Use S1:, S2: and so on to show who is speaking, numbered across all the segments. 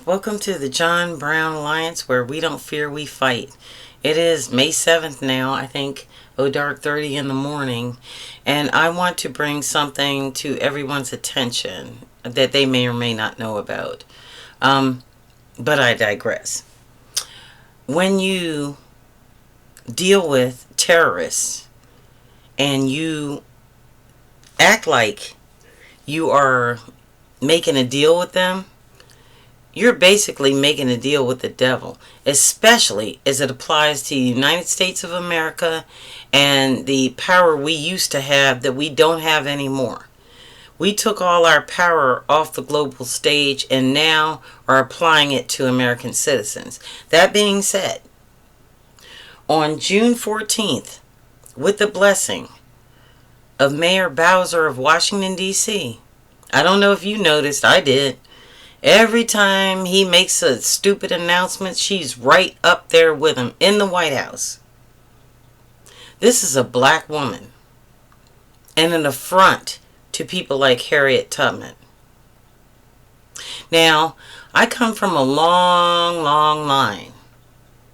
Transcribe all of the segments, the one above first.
S1: Welcome to the John Brown Alliance, where we don't fear, we fight. It is May 7th now, I think, dark 30 in the morning, and I want to bring something to everyone's attention that they may or may not know about. But I digress. When you deal with terrorists and you act like you are making a deal with them, you're basically making a deal with the devil, especially as it applies to the United States of America and the power we used to have that we don't have anymore. We took all our power off the global stage and now are applying it to American citizens. That being said, on June 14th, with the blessing of Mayor Bowser of Washington, D.C., I don't know if you noticed, I did. Every time he makes a stupid announcement, she's right up there with him in the White House. This is a black woman and an affront to people like Harriet Tubman. Now, I come from a long, long line.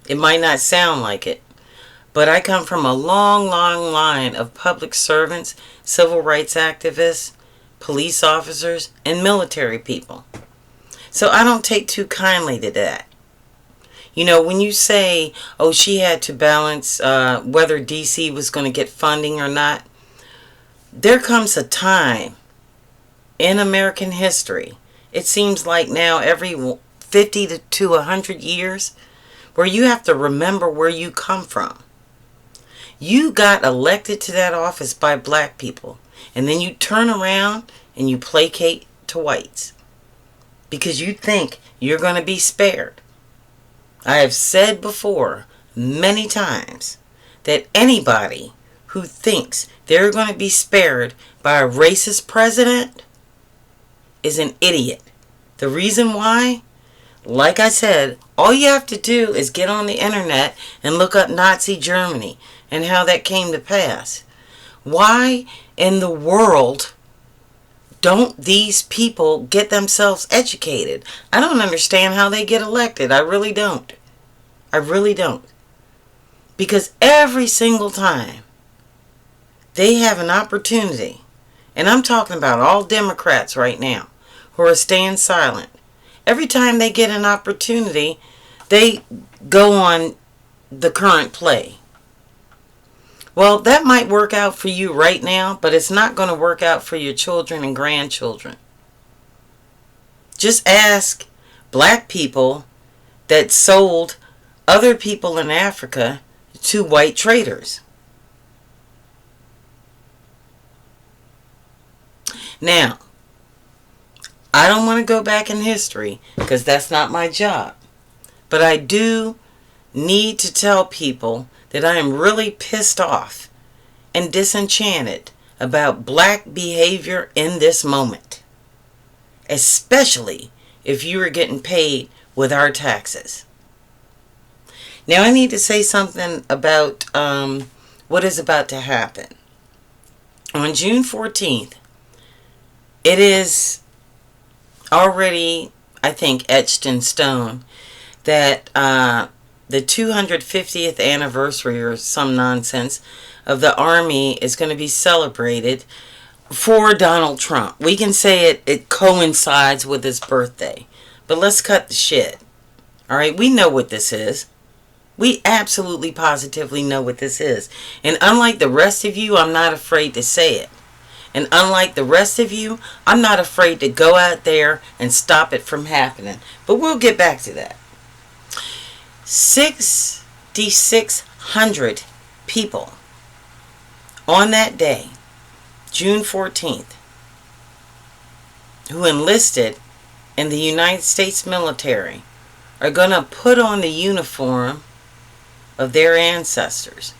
S1: It might not sound like it, but I come from a long, long line of public servants, civil rights activists, police officers, and military people. So I don't take too kindly to that. You know, when you say, oh, she had to balance whether D.C. was going to get funding or not, there comes a time in American history, it seems like now every 50 to 100 years, where you have to remember where you come from. You got elected to that office by black people, and then you turn around and you placate to whites, because you think you're going to be spared. I have said before many times that anybody who thinks they're going to be spared by a racist president is an idiot. The reason why, like I said, all you have to do is get on the internet and look up Nazi Germany and how that came to pass. Why in the world don't these people get themselves educated? I don't understand how they get elected. I really don't. I really don't. Because every single time they have an opportunity, and I'm talking about all Democrats right now who are staying silent, every time they get an opportunity, they go on the current play. Well, that might work out for you right now, but it's not going to work out for your children and grandchildren. Just ask black people that sold other people in Africa to white traders. Now, I don't want to go back in history because that's not my job. But I do need to tell people that I am really pissed off and disenchanted about black behavior in this moment. Especially if you are getting paid with our taxes. Now I need to say something about what is about to happen. On June 14th, it is already, I think, etched in stone that the 250th anniversary or some nonsense of the Army is going to be celebrated for Donald Trump. We can say it coincides with his birthday. But let's cut the shit. Alright, we know what this is. We absolutely positively know what this is. And unlike the rest of you, I'm not afraid to say it. And unlike the rest of you, I'm not afraid to go out there and stop it from happening. But we'll get back to that. 6,600 people on that day, June 14th, who enlisted in the United States military are going to put on the uniform of their ancestors.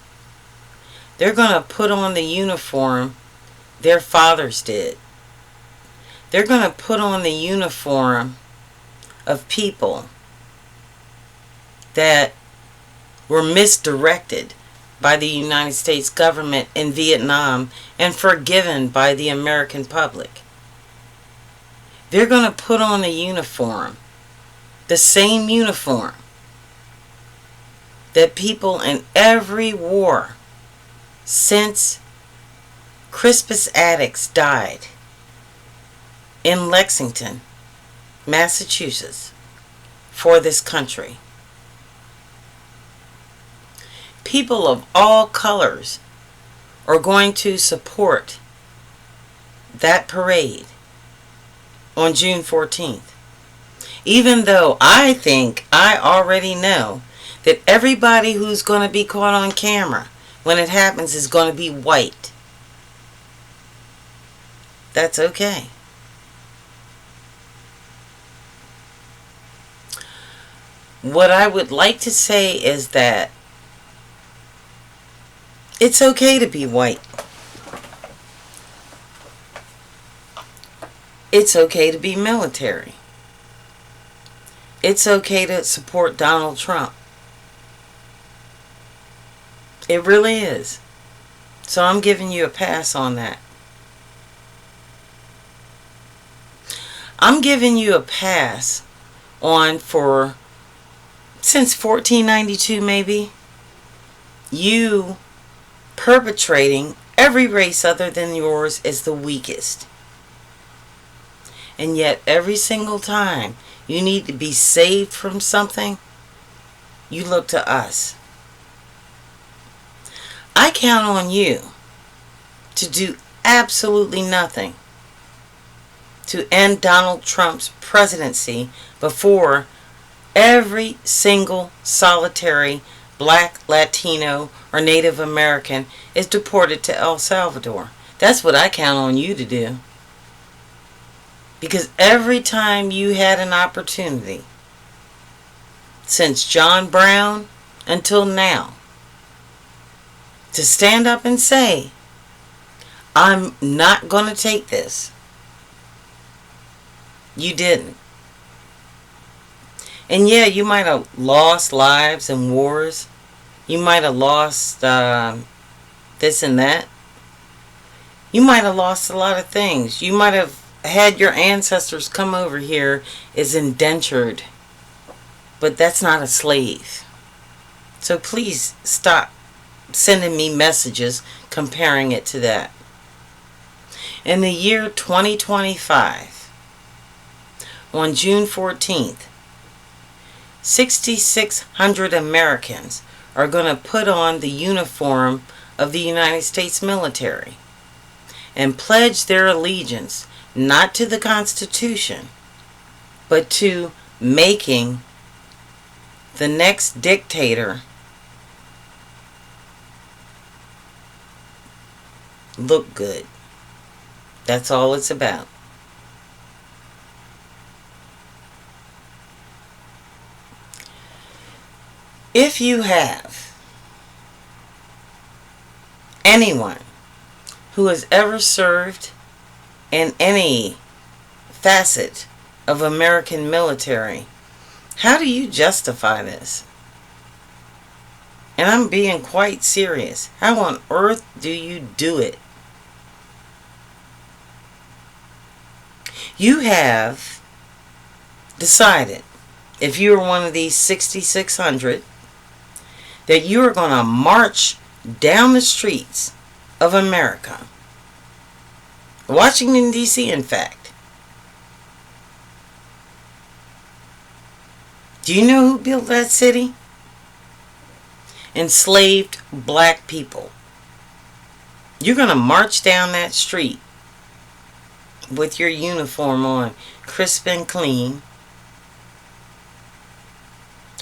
S1: They're going to put on the uniform their fathers did. They're going to put on the uniform of people that were misdirected by the United States government in Vietnam and forgiven by the American public. They're going to put on the uniform the same uniform that people in every war since Crispus Attucks died in Lexington, Massachusetts, for this country. People of all colors are going to support that parade on June 14th. Even though I think I already know that everybody who's going to be caught on camera when it happens is going to be white. That's okay. What I would like to say is that it's okay to be white. It's okay to be military. It's okay to support Donald Trump. It really is. So I'm giving you a pass on that. I'm giving you a pass on for, since 1492 maybe, you perpetrating every race other than yours is the weakest. And yet every single time you need to be saved from something, you look to us. I count on you to do absolutely nothing to end Donald Trump's presidency before every single solitary Black, Latino, or Native American is deported to El Salvador. That's what I count on you to do. Because every time you had an opportunity, since John Brown until now, to stand up and say, I'm not going to take this, you didn't. And yeah, you might have lost lives in wars. You might have lost this and that. You might have lost a lot of things. You might have had your ancestors come over here as indentured. But that's not a slave. So please stop sending me messages comparing it to that. In the year 2025, on June 14th, 6,600 Americans are going to put on the uniform of the United States military and pledge their allegiance not to the Constitution, but to making the next dictator look good. That's all it's about. If you have anyone who has ever served in any facet of American military, how do you justify this? And I'm being quite serious. How on earth do you do it? You have decided, if you are one of these 6,600, that you are going to march down the streets of America, Washington, D.C., in fact. Do you know who built that city? Enslaved black people. You're going to march down that street with your uniform on, crisp and clean,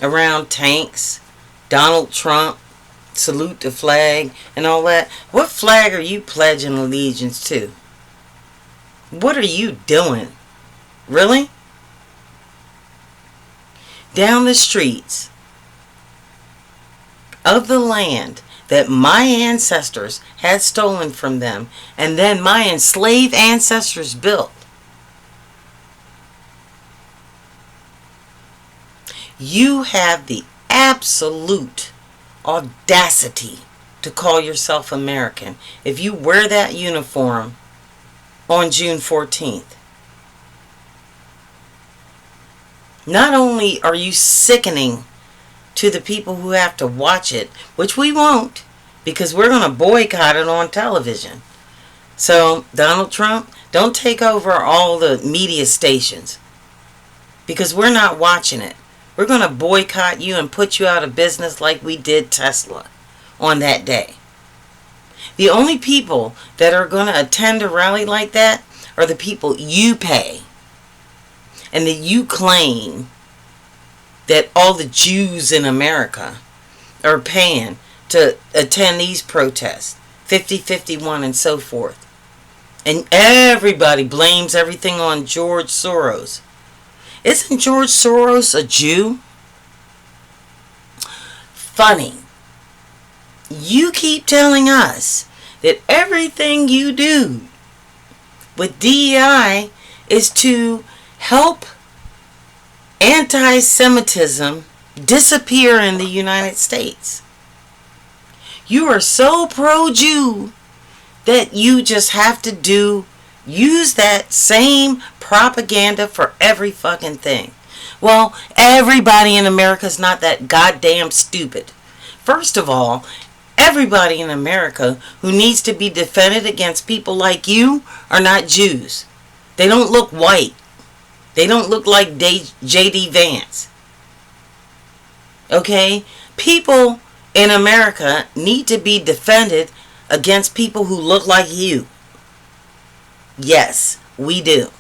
S1: around tanks, Donald Trump, salute the flag, and all that. What flag are you pledging allegiance to? What are you doing? Really? Down the streets of the land that my ancestors had stolen from them, and then my enslaved ancestors built. You have the absolute audacity to call yourself American if you wear that uniform on June 14th. Not only are you sickening to the people who have to watch it, which we won't, because we're going to boycott it on television. So, Donald Trump, don't take over all the media stations, because we're not watching it. We're going to boycott you and put you out of business like we did Tesla on that day. The only people that are going to attend a rally like that are the people you pay and that you claim that all the Jews in America are paying to attend these protests, 50-51 and so forth. And everybody blames everything on George Soros. Isn't George Soros a Jew? Funny. You keep telling us that everything you do with DEI is to help anti-Semitism disappear in the United States. You are so pro-Jew that you just have to use that same propaganda for every fucking thing. Well, everybody in America is not that goddamn stupid. First of all, everybody in America who needs to be defended against people like you are not Jews. They don't look white. They don't look like J.D. Vance. Okay? People in America need to be defended against people who look like you. Yes, we do.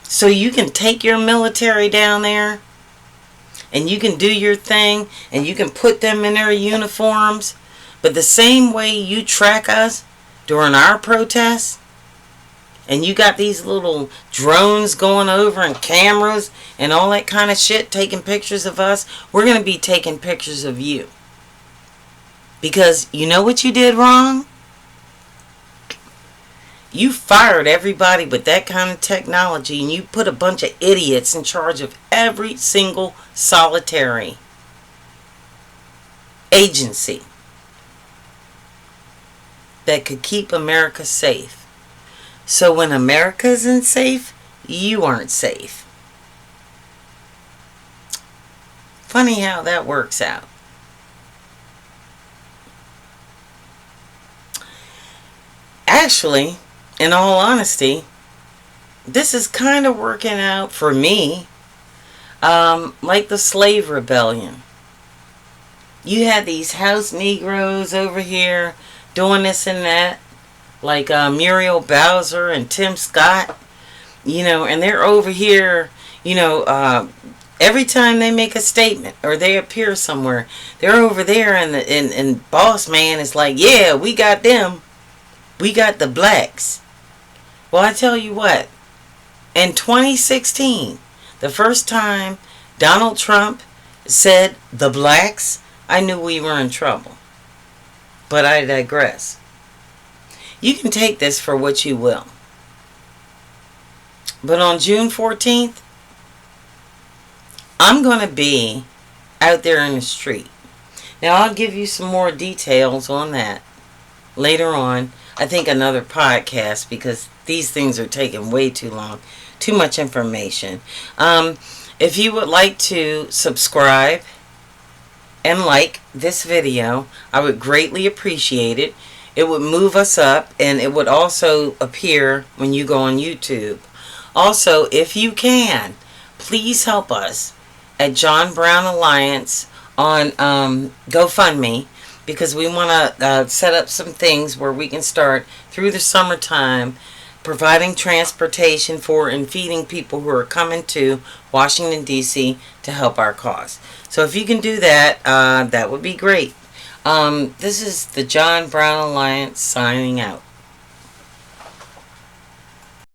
S1: So you can take your military down there and you can do your thing and you can put them in their uniforms, but the same way you track us during our protests, and you got these little drones going over and cameras and all that kind of shit taking pictures of us, we're going to be taking pictures of you. Because you know what you did wrong? You fired everybody with that kind of technology and you put a bunch of idiots in charge of every single solitary agency that could keep America safe. So when America isn't safe, you aren't safe. Funny how that works out. Actually, in all honesty, this is kind of working out for me like the slave rebellion. You had these house Negroes over here doing this and that, like Muriel Bowser and Tim Scott, and they're over here, every time they make a statement or they appear somewhere, they're over there and Boss Man is like, yeah, we got them. We got the blacks. Well, I tell you what, in 2016, the first time Donald Trump said the blacks, I knew we were in trouble. But I digress. You can take this for what you will. But on June 14th, I'm going to be out there in the street. Now, I'll give you some more details on that later on. I think another podcast, because these things are taking way too long. Too much information. If you would like to subscribe and like this video, I would greatly appreciate it. It would move us up, and it would also appear when you go on YouTube. Also, if you can, please help us at John Brown Alliance on GoFundMe, because we want to set up some things where we can start through the summertime providing transportation for and feeding people who are coming to Washington, D.C. to help our cause. So if you can do that, that would be great. This is the John Brown Alliance signing out.